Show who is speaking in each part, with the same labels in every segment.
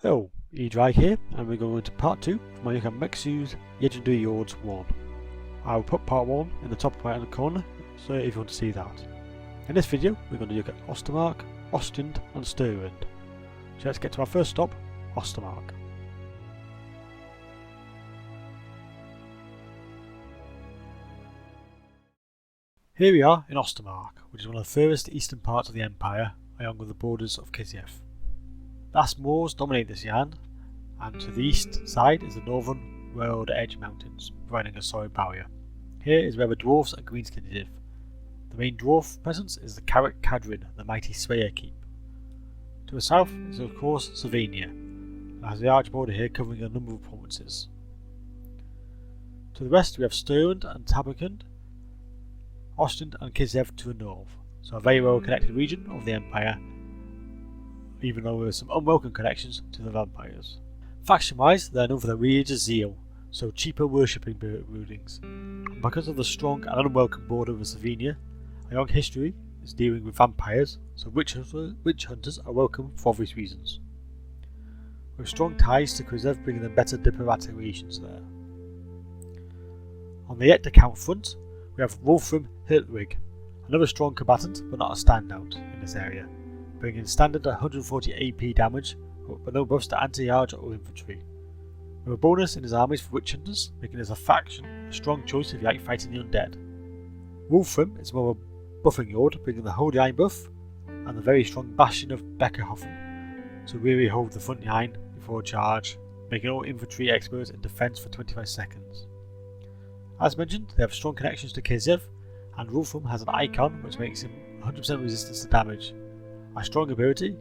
Speaker 1: Hello, Ddraig here, and we're going to part 2 of my look at Mixu Legendary Lords 1. I'll put part 1 in the top right hand corner, so if you want to see that. In this video, we're going to look at Ostermark, Ostland and Stirland. So let's get to our first stop, Ostermark. Here we are in Ostermark, which is one of the furthest eastern parts of the Empire, along with the borders of Kiev. Vast moors dominate this yarn, and to the east side is the northern World Edge Mountains, providing a solid barrier. Here is where the dwarfs and greenskins live. The main dwarf presence is the Carrick Cadrin, the mighty Slayer Keep. To the south is of course Slovenia, and has the arch border here covering a number of provinces. To the west we have Stirland and Talabecland, Ostland and Kiev to the north, so a very well connected region of the Empire, even though there are some unwelcome connections to the vampires. Faction wise, they are known for their religious zeal, so cheaper worshipping buildings. And because of the strong and unwelcome border with Slovenia, a long history is dealing with vampires, so witch hunters are welcome for obvious reasons. With strong ties to Kiev bringing them better diplomatic relations there. On the yet to count front, we have Wolfram Hartwig, another strong combatant but not a standout in this area, bringing standard 140 AP damage but no buffs to anti-arch or infantry. With a bonus in his armies for witch hunters, making this a faction a strong choice if you like fighting the undead. Wolfram is more of a buffing lord, bringing the Holy Line buff and the very strong Bastion of Beckerhofen to really hold the front line before a charge, making all infantry experts in defence for 25 seconds. As mentioned, they have strong connections to Kiev, and Wolfram has an icon which makes him 100% resistance to damage. A strong ability,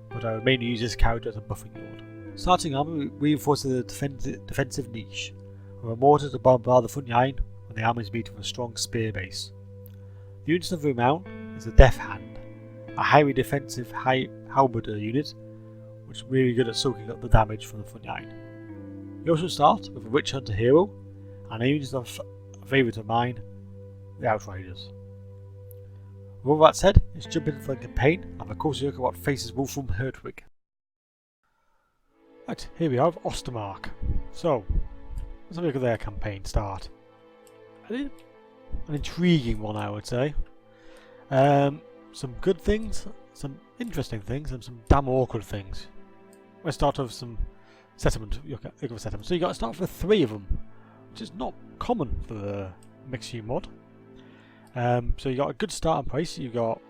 Speaker 1: but I would mainly use this character as a buffing lord. Starting army reinforces the defensive niche, with a mortar to bombard the front line when the armies meet with a strong spear base. The unit of renown is the Death Hand, a highly defensive halberdier unit, which is really good at soaking up the damage from the front line. We also start with a Witch Hunter hero, and a unit of a favourite of mine, the Outriders. With all that said, let's jump into the campaign and have a closer look at what faces Wolfram Hartwig. Right, here we have Ostermark. So, let's have a look at their campaign start. An intriguing one, I would say. Some good things, some interesting things, and some damn awkward things. Let's start with some settlement. Look at the settlement. So you got to start with 3 of them, which is not common for the Mixu mod. So you got a good starting place. You got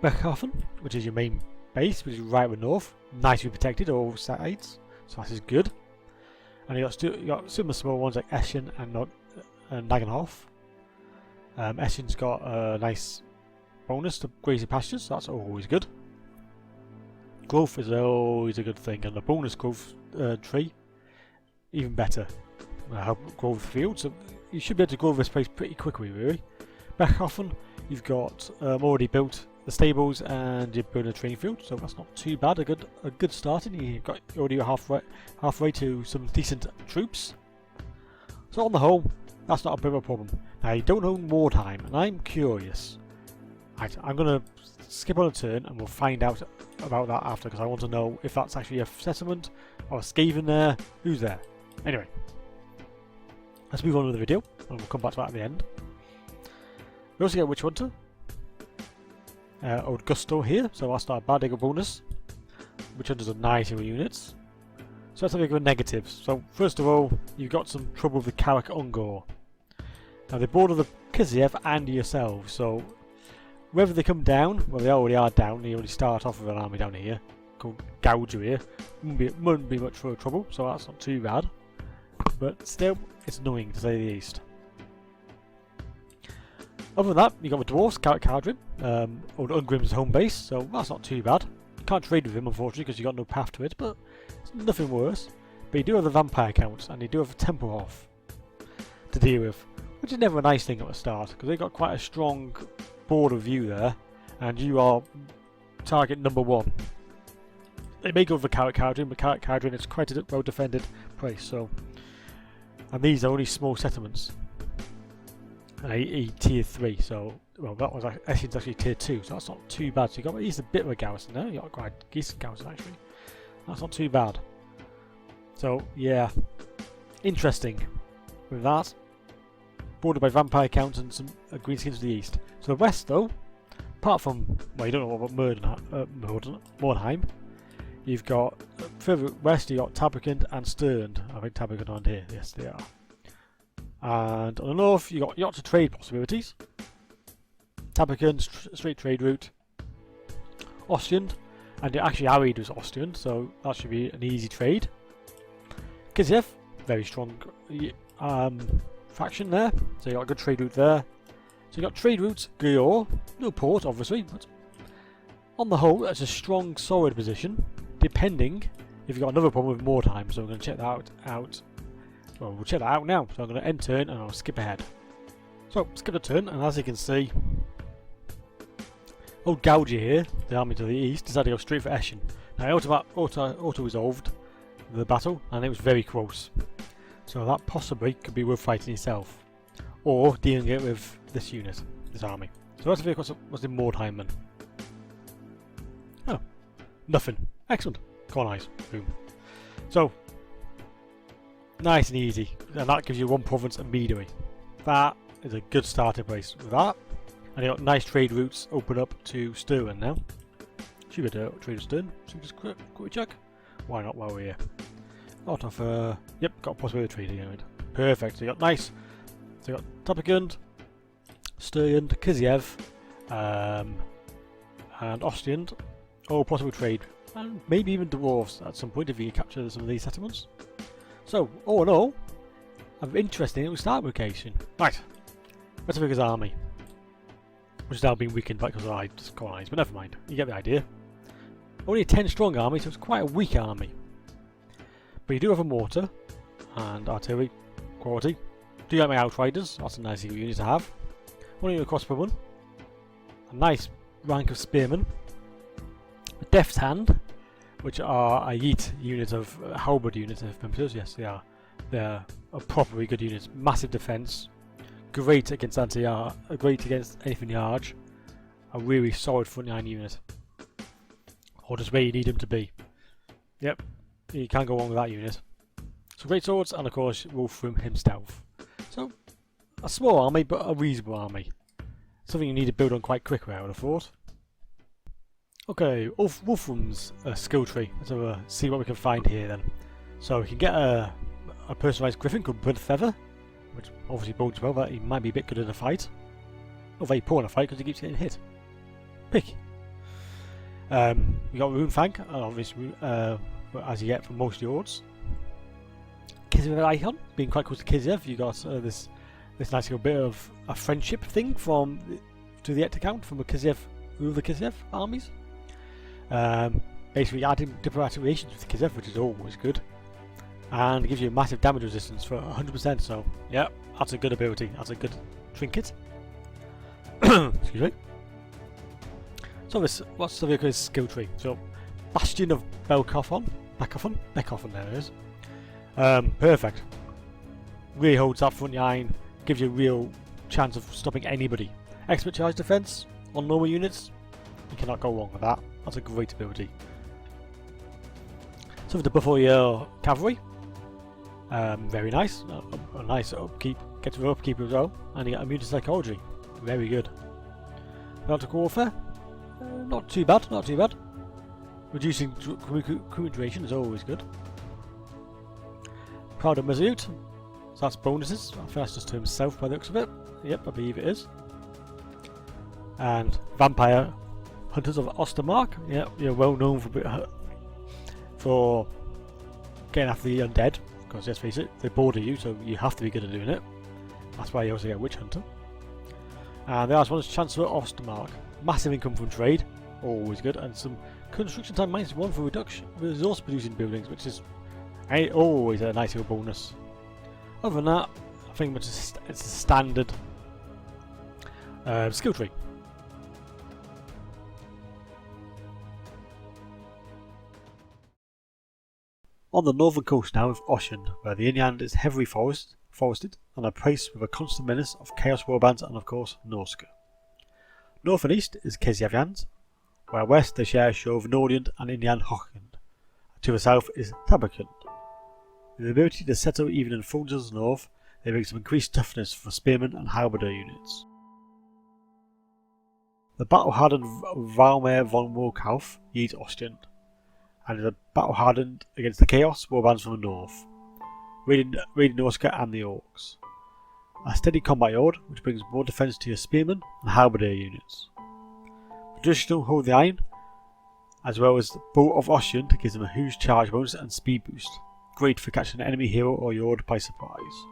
Speaker 1: Beckerhofen, which is your main base, which is right with north, nicely protected all sides, so that is good. And you got some of the small ones like Eschen and Nagenhof. Eschen's got a nice bonus to grazing pastures, so that's always good. Growth is always a good thing, and the bonus growth tree even better. Help grow the field, so you should be able to grow this place pretty quickly, really. Beckerhofen, you've got already built the stables and you're building a training field, so that's not too bad. A good starting. You've got already halfway to some decent troops. So on the whole, that's not a bit of a problem. Now you don't own wartime, and I'm curious. Right, I'm gonna skip on a turn, and we'll find out about that after, because I want to know if that's actually a settlement or a Skaven there. Who's there? Anyway. Let's move on with the video, and we'll come back to that at the end. We also get Witch Hunter. Old Gusto here, so that's not a bad digger bonus. Witch Hunters are nice units. So let's have a look at the negatives. So first of all, you've got some trouble with the Carrick Ungor. Now they border the Kiev and yourselves, so whether they come down, well they already are down, they already start off with an army down here, called Gouger here. Wouldn't be much for trouble, so that's not too bad. But still, it's annoying to say the least. Other than that, you got the dwarves, Carrick Cadrin, old Ungrim's home base, so that's not too bad. You can't trade with him unfortunately because you got no path to it, but it's nothing worse. But you do have the vampire count, and you do have a Templehof to deal with, which is never a nice thing at the start because they got quite a strong border view there, and you are target number 1. They may go for Carrick Cadrin, but Carrick Cadrin is quite a well defended place, so. And these are only small settlements. A tier 3, so well that was Essen's actually tier 2, so that's not too bad. So you got at least a bit of a garrison there. You got quite a decent garrison actually. That's not too bad. So, yeah. Interesting with that. Bordered by vampire counts and some greenskins to the east. So the west, though, apart from, well, you don't know about Mordheim, you've got, further west, you've got Talabecland and Stirland. I think Talabecland around here. Yes, they are. And on the north, you've got lots of trade possibilities. Talabecland, straight trade route. Ostland, and actually Arid was Ostland, so that should be an easy trade. Kislev, very strong faction there, so you got a good trade route there. So you got trade routes, galore, no port obviously, but on the whole that's a strong solid position, depending if you've got another problem with Mordheim, so we're going to check that out. Well, we'll check that out now, so I'm going to end turn and I'll skip ahead. So, skip the turn, and as you can see, old Gouger here, the army to the east, decided to go straight for Eschen. Now I auto-resolved the battle, and it was very close. So that possibly could be worth fighting yourself. Or dealing it with this unit, this army. So let's see what's in Mordheim then. Oh, nothing. Excellent. Colonise. Boom. So, nice and easy. And that gives you one province immediately. That is a good starting place with that. And you got nice trade routes open up to Stirland now. Should be able to trade with Stirland. So just quickly check. Why not while we're here? Lot of, yep, got a possibility of trading in it. Perfect. So you got nice. So you got Talabecland, Stirland, Kislev, and Ostland. All possible trade. And maybe even dwarves at some point if you capture some of these settlements. So, all in all, an interesting little start location. Right. Let's look at his army. Which has now been weakened because I just colonised, but never mind. You get the idea. Only a 10 strong army, so it's quite a weak army. But you do have a mortar and artillery quality. Do you like my outriders? That's a nice unit to have. Only a crossbowman. A nice rank of spearmen. A deft hand, which are a yeet unit of halberd unit of members. Yes, they are. They're a properly good unit. Massive defence. Great against great against anything large. A really solid front line unit. Or just where you need them to be. Yep. You can't go wrong with that unit. So great swords, and of course Wolfram himself. So a small army, but a reasonable army. Something you need to build on quite quickly, I would have thought. Okay, Wolfram's skill tree. Let's see what we can find here then. So we can get a personalised griffin called Blood Feather, which obviously bodes well that he might be a bit good in a fight. Or very poor in a fight because he keeps getting hit. Pick. We got Rune Fang, obviously. As you get from most Lords. Kislev icon, being quite close to Kislev, you got this nice little bit of a friendship thing to the account from the Kislev armies. Basically adding diplomatic relations with Kislev, which is always good, and gives you massive damage resistance for 100%. So yeah, that's a good ability. That's a good trinket. Excuse me. So what's the vehicle's skill tree? So Bastion of Beckhoffen, there it is. Perfect. Really holds that front line, gives you a real chance of stopping anybody. Expert charge defense on normal units, you cannot go wrong with that. That's a great ability. Something to buff all your cavalry. Very nice. A nice upkeep, gets your upkeep as well, and you get immune to psychology. Very good. Electrical warfare, not too bad, not too bad. Reducing recruitment duration is always good. Proud of Mesmerize, so that's bonuses. I think that's just to himself by the looks of it. Yep, I believe it is. And Vampire Hunters of Ostermark. Yep, you're well known for getting after the undead, because let's face it, they border you, so you have to be good at doing it. That's why you also get Witch Hunter. And the last one is Chancellor Ostermark. Massive income from trade, always good, and some construction time -1 for resource producing buildings, which is always a nice little bonus. Other than that, I think it's a standard skill tree. On the northern coast now of Ostland, where the inland is heavily forested and a place with a constant menace of Chaos Warbands and of course Norska. North and east is Kislevians, where west they share a show of Nordian and Indian Hochland, a To the south is Talabecland. With the ability to settle even in frontiers to the north, they bring some increased toughness for spearmen and halberdier units. The battle-hardened Valmir von Wolkauf leads Ostland, and is battle-hardened against the Chaos warbands from the north, raiding Norsca and the Orcs. A steady combat yard, which brings more defence to your spearmen and halberdier units. The traditional Hold the Iron, as well as the Bolt of Ostland, gives them a huge charge bonus and speed boost, great for catching an enemy hero or yard by surprise.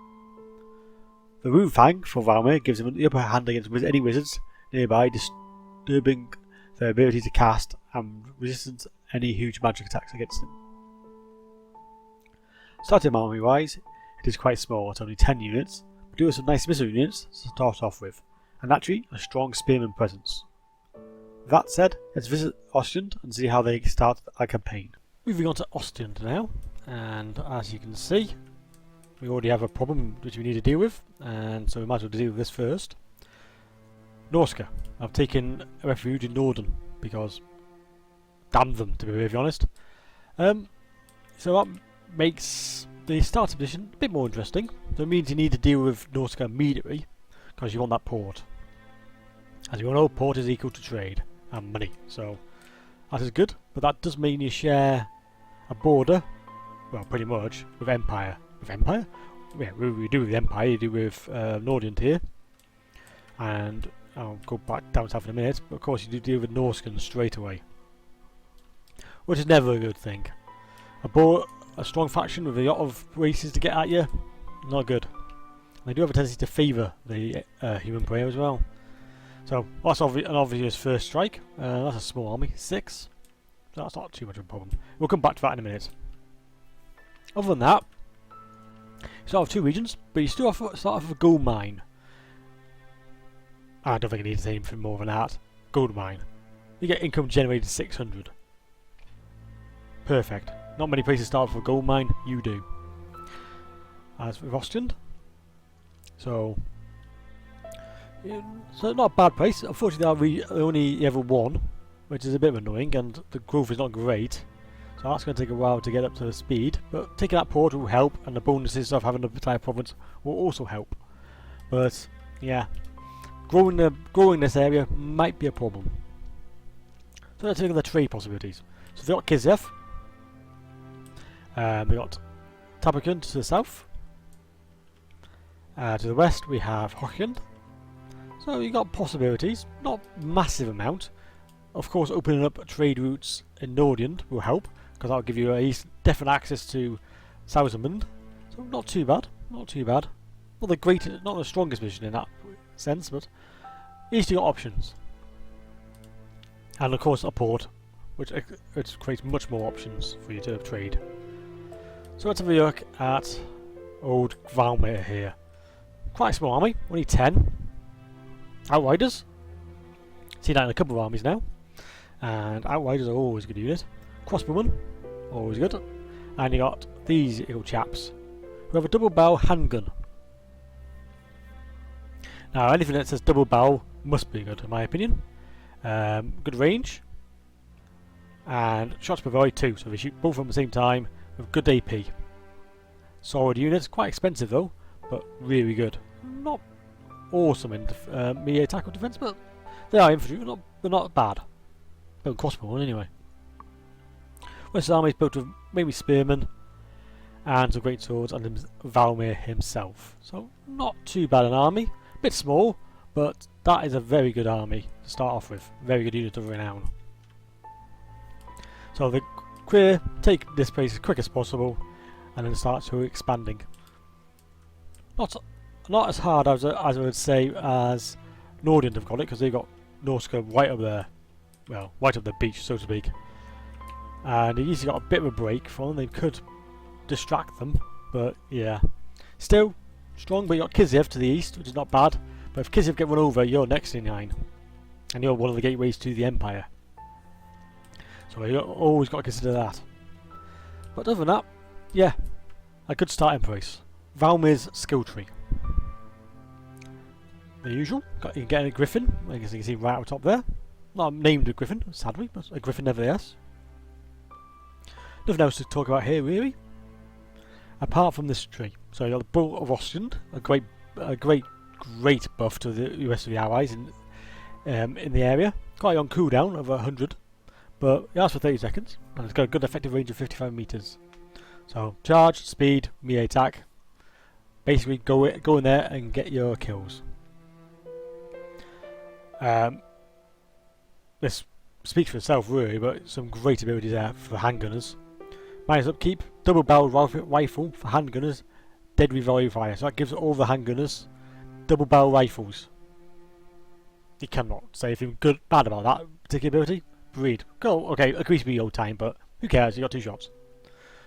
Speaker 1: The Rune Fang for Valmir gives them the upper hand against any wizards nearby, disturbing their ability to cast and resistance any huge magic attacks against them. Starting army wise, it is quite small, it's only 10 units, but do have some nice missile units to start off with, and naturally a strong spearman presence. With that said, let's visit Ostland and see how they start our campaign. Moving on to Ostland now, and as you can see, we already have a problem which we need to deal with, and so we might as well deal with this first. Norsca. I've taken a refuge in Norden because damn them, to be really honest. So that makes the starter position a bit more interesting. So it means you need to deal with Norsca immediately because you want that port. As you all know, port is equal to trade and money, so that is good. But that does mean you share a border, well, pretty much, with Empire. With Empire? Yeah, we do with the Empire, you do with Nordiant here. And I'll go back down south in a minute, but of course you do deal with Norscans straight away. Which is never a good thing. A strong faction with a lot of races to get at you, not good. They do have a tendency to favour the human prey as well. So that's an obvious first strike. That's a small army, 6. So that's not too much of a problem. We'll come back to that in a minute. Other than that, you start with 2 regions, but you still start off with a gold mine. I don't think I need to say anything more than that. Gold mine. You get income generated 600. Perfect. Not many places start with a gold mine. You do. As with Ostland. So not a bad place. Unfortunately, I only ever one, which is a bit annoying, and the growth is not great. So that's going to take a while to get up to the speed. But taking that port will help, and the bonuses of having the entire province will also help. But yeah. Growing this area might be a problem. So let's look at the trade possibilities. So we've got Kislev. We've got Talabecland to the south. To the west we have Hochland. So you've got possibilities, not massive amount. Of course opening up trade routes in Nordiant will help, because that will give you a definite access to Southernmund. So not too bad, not too bad. Not the strongest position in that sense, but at least you got options. And of course a port, which creates much more options for you to trade. So let's have a look at old Valmir here. Quite a small army, only 10. Outriders. See that in a couple of armies now. And Outriders are always a good unit. Crossbowmen, always good. And you got these little chaps who have a double barrel handgun. Now anything that says double barrel must be good in my opinion. Good range. And shots per volley too, so they shoot both at the same time with good AP. Solid units, quite expensive though, but really good. Not awesome in melee attack or defense, but they are infantry, they're not bad. Built crossbowmen anyway. West's army is built with maybe spearmen and some great swords and Valmir himself. So not too bad an army. Bit small, but that is a very good army to start off with. Very good unit of renown. So the queer take this place as quick as possible and then start to expanding. Not as hard as I would say as Nordiant have got it, because they've got Norsca right up there. Well, right up the beach, so to speak. And they usually got a bit of a break from them. They could distract them, but yeah. Still strong, but you got Kislev to the east, which is not bad. But if Kislev get run over, you're next in line. And you're one of the gateways to the Empire. So you've always got to consider that. But other than that, yeah, a good starting place. Valmir's skill tree. The usual. You can get a griffin, as you can see right up top there. Not named a griffin, sadly, but a griffin nevertheless. Nothing else to talk about here really, apart from this tree. So you got the Bull of Ostland, a great buff to the rest of the allies in the area. Quite on cooldown of 100, but it lasts for 30 seconds, and it's got a good effective range of 55 meters. So charge, speed, melee attack. Basically, go in there and get your kills. This speaks for itself really, but some great abilities there for handgunners. Minus upkeep, double barrel rifle for handgunners, dead revolver fire. So that gives all the handgunners double barrel rifles. You cannot say anything bad about that particular ability. Breed. Go, okay, agrees to be old time, but who cares, you got 2 shots.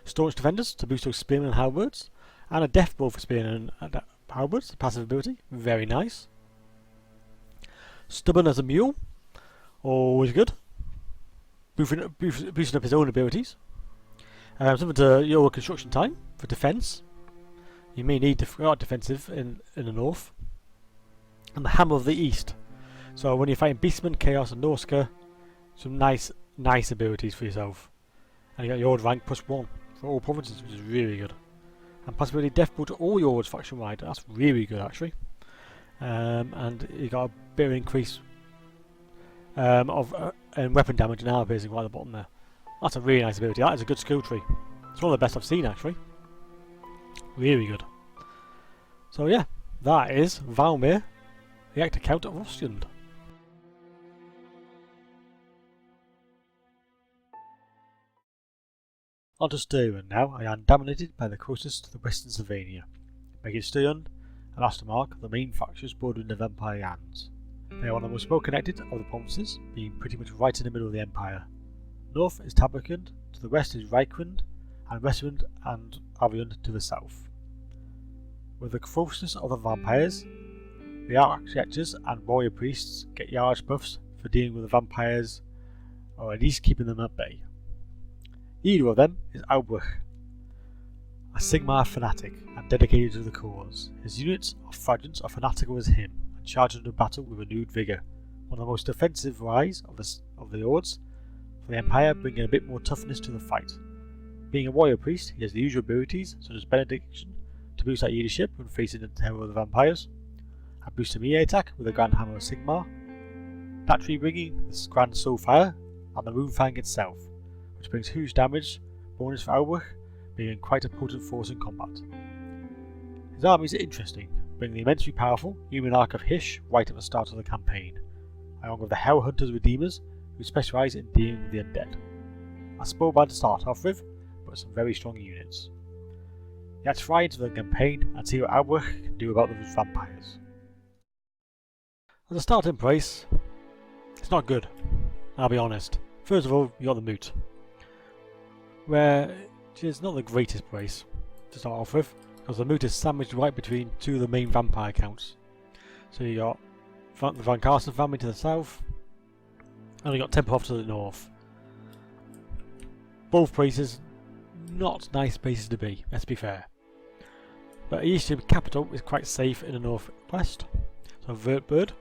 Speaker 1: Staunch Defenders to boost those spearmen and halberds, and a death blow for spearmen and halberds, passive ability, very nice. Stubborn as a mule, always good. Boosting up his own abilities. Something to lower construction time for defense. You may need defensive in the north. And the Hammer of the East. So when you're fighting Beastmen, Chaos and Norska, some nice abilities for yourself. And you got your Ord rank +1 for all provinces, which is really good. And possibility death blow to all your Ords faction wide. That's really good actually. And you got a bit of an increase of weapon damage and armor piercing right at the bottom there. That's a really nice ability. That is a good skill tree. It's one of the best I've seen actually. Really good. So yeah, that is Valmir, the actor Count of Ostland. On to Stirland now. I am dominated by the closest to the western Sylvania, making Stirland and Ostermark the main factions bordering the vampire lands. They are one of the most well connected of the provinces, being pretty much right in the middle of the empire. North is Talabecland, to the west is Reichwind, and Westwind and Avion to the south. With the closeness of the vampires, the architectures and warrior priests get large buffs for dealing with the vampires, or at least keeping them at bay. Leader of them is Albrecht, a Sigmar fanatic and dedicated to the cause. His units of fragments are fanatical as him and charge into battle with renewed vigour. One of the most defensive rise of the Ords for the Empire, bringing a bit more toughness to the fight. Being a warrior priest, he has the usual abilities such as Benediction to boost that leadership when facing the terror of the vampires, a boost to melee attack with the Grand Hammer of Sigmar, battery bringing the Grand Soulfire, and the Runefang itself, which brings huge damage bonus for Albrecht, being quite a potent force in combat. His armies are interesting, bringing the immensely powerful human arc of Hish right at the start of the campaign, along with the Hell Hunters Redeemers, who specialise in dealing with the undead. A small band to start off with, but some very strong units. Let's fly into the campaign and see what Albrecht can do about those vampires. As a starting price, it's not good, I'll be honest. First of all, you got the Moot, which is not the greatest price to start off with, because the Moot is sandwiched right between 2 of the main vampire counts. So you got the Van Carson family to the south, and you got Templehof to the north. Both places, not nice places to be, let's be fair. But Eastern capital is quite safe in the northwest. So Vertbird,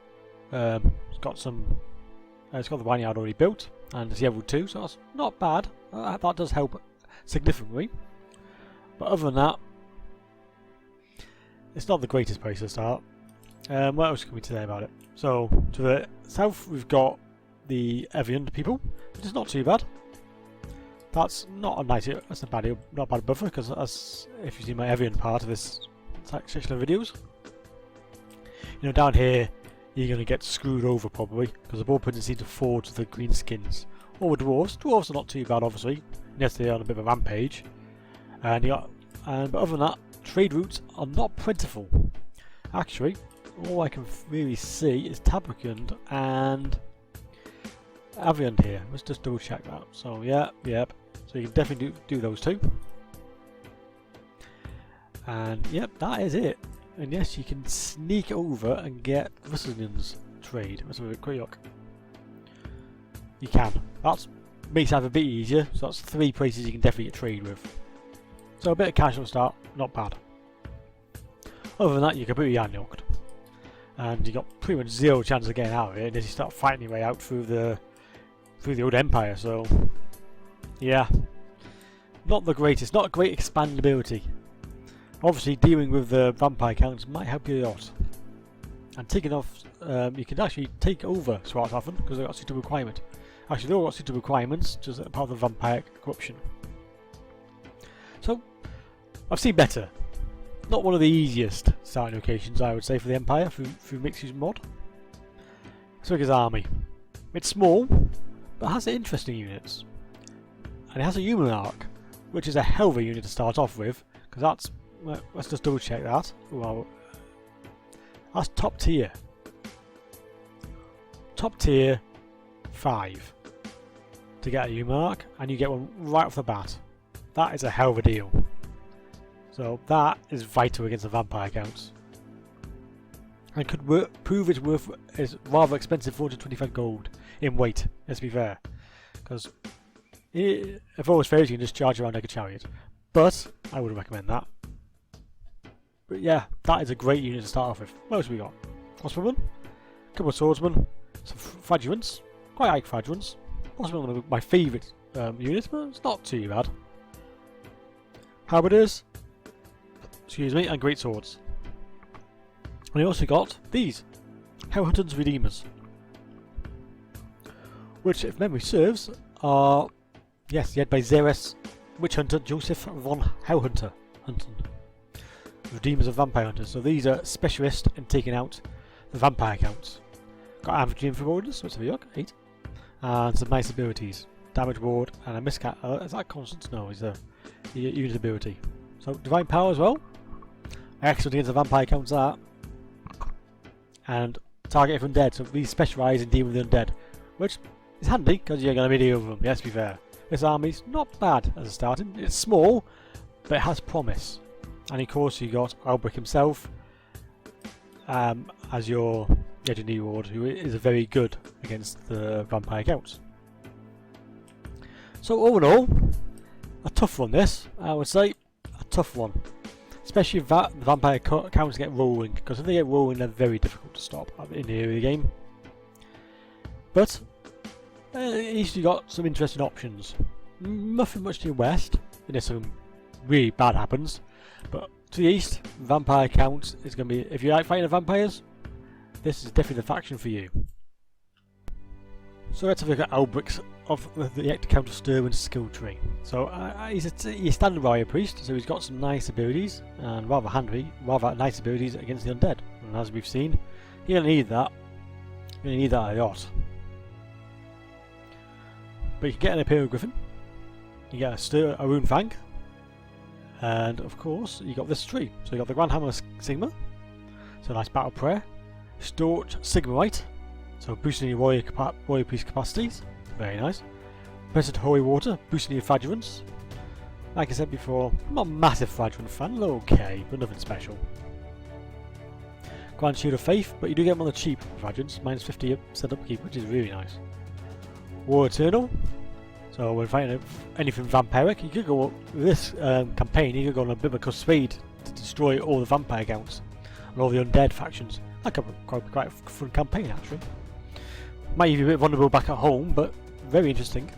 Speaker 1: it's got the vineyard already built, and it's level 2, so that's not bad. That does help significantly. But other than that, it's not the greatest place to start. What else can we say about it? So to the south we've got the Evian people, which is not too bad. That's not a bad buffer, because if you see my Evian part of this section of videos, you know, down here you're going to get screwed over probably, because the ballpins seem to forge the green skins. Or dwarves. Dwarves are not too bad obviously, unless they're on a bit of a rampage. But other than that, trade routes are not plentiful. Actually, all I can really see is Talabecland and Avian here. Let's just double check that. So yep. So you can definitely do those two. And yep, that is it. And yes, you can sneak over and get Russellin's trade. Let's have a quick look. You can. That makes life a bit easier. So that's 3 places you can definitely get trade with. So a bit of casual start, not bad. Other than that, you're completely unlocked. And you got pretty much 0 chance of getting out of it unless you start fighting your way out through the old empire. So yeah, not the greatest, not a great expandability. Obviously dealing with the vampire counts might help you a lot. And taking off, you can actually take over Svarthafen because they've got suitable requirement. Actually they've all got suitable requirements, just part of the vampire corruption. So, I've seen better. Not one of the easiest starting locations I would say for the Empire through Mixu's mod. So his army. It's small, but has interesting units. And it has a human arc, which is a hell of a unit to start off with, because that's, let's just double check that. Well, that's top tier. Top tier 5 to get a human arc, and you get one right off the bat. That is a hell of a deal. So that is vital against the vampire counts. And could prove its worth is rather expensive, 425 gold in weight, let's be fair. Because if all was fair, you can just charge around like a chariot. But I wouldn't recommend that. But yeah, that is a great unit to start off with. What else we got? Crossbowmen, a couple of swordsmen, some Fradurants, quite like Fradurants. Possibly one of my favourite units, but it's not too bad. Halberders, excuse me, and great swords. And we also got these Hellhunter's Redeemers, which, if memory serves, are led by Zeres Witch Hunter Joseph von Hellhunter, Redeemers of Vampire Hunters. So these are specialists in taking out the vampire counts. Got Average Info Orders, which have a 8, and some nice abilities. Damage Ward and a miscat. Is that constant? No, it's a unit ability. So Divine Power as well. Excellent against the vampire counts that. And target if undead. So these specialise in dealing with the undead, which is handy because you're going to be dealing with them. Let's be fair. This army's not bad as a starting. It's small, but it has promise. And of course you got Albrecht himself as your Legendary Lord, who is very good against the vampire counts. So all in all, a tough one this, I would say. A tough one. Especially if the vampire counts get rolling, because if they get rolling they're very difficult to stop in the early game. But at least you got some interesting options. Nothing much to the west, unless something really bad happens. But to the east, vampire count is going to be, if you like fighting the vampires, this is definitely the faction for you. So let's have a look at Albrecht's of the Count of Stirland's skill tree. So he's a standard warrior priest, so he's got some nice abilities, and rather nice abilities against the undead. And as we've seen, you're going to need that. You're going to need that a lot. But you can get an Imperial Griffin, you get a Rune Fang, and of course you got this tree. So you got the Grand Hammer Sigma, so nice battle prayer, Storch Sigmarite, so boosting your warrior priest capacities, very nice. Blessed Holy Water, boosting your Fradurants. Like I said before, I'm not a massive Fradurant fan, they're okay, but nothing special. Grand Shield of Faith, but you do get them on the cheap Fradurants, minus 50% upkeep, which is really nice. War Eternal, so when fighting anything vampiric, you could go with this campaign, you could go on a bit of a crusade to destroy all the vampire counts and all the undead factions. That could be quite a fun campaign actually. Might even be a bit vulnerable back at home, but very interesting.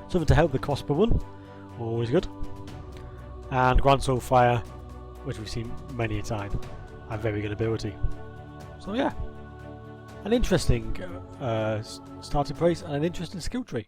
Speaker 1: Something to help the crossbowman, always good. And Grand Soul Fire, which we've seen many a time, a very good ability. So yeah, an interesting starting price and an interesting skill tree.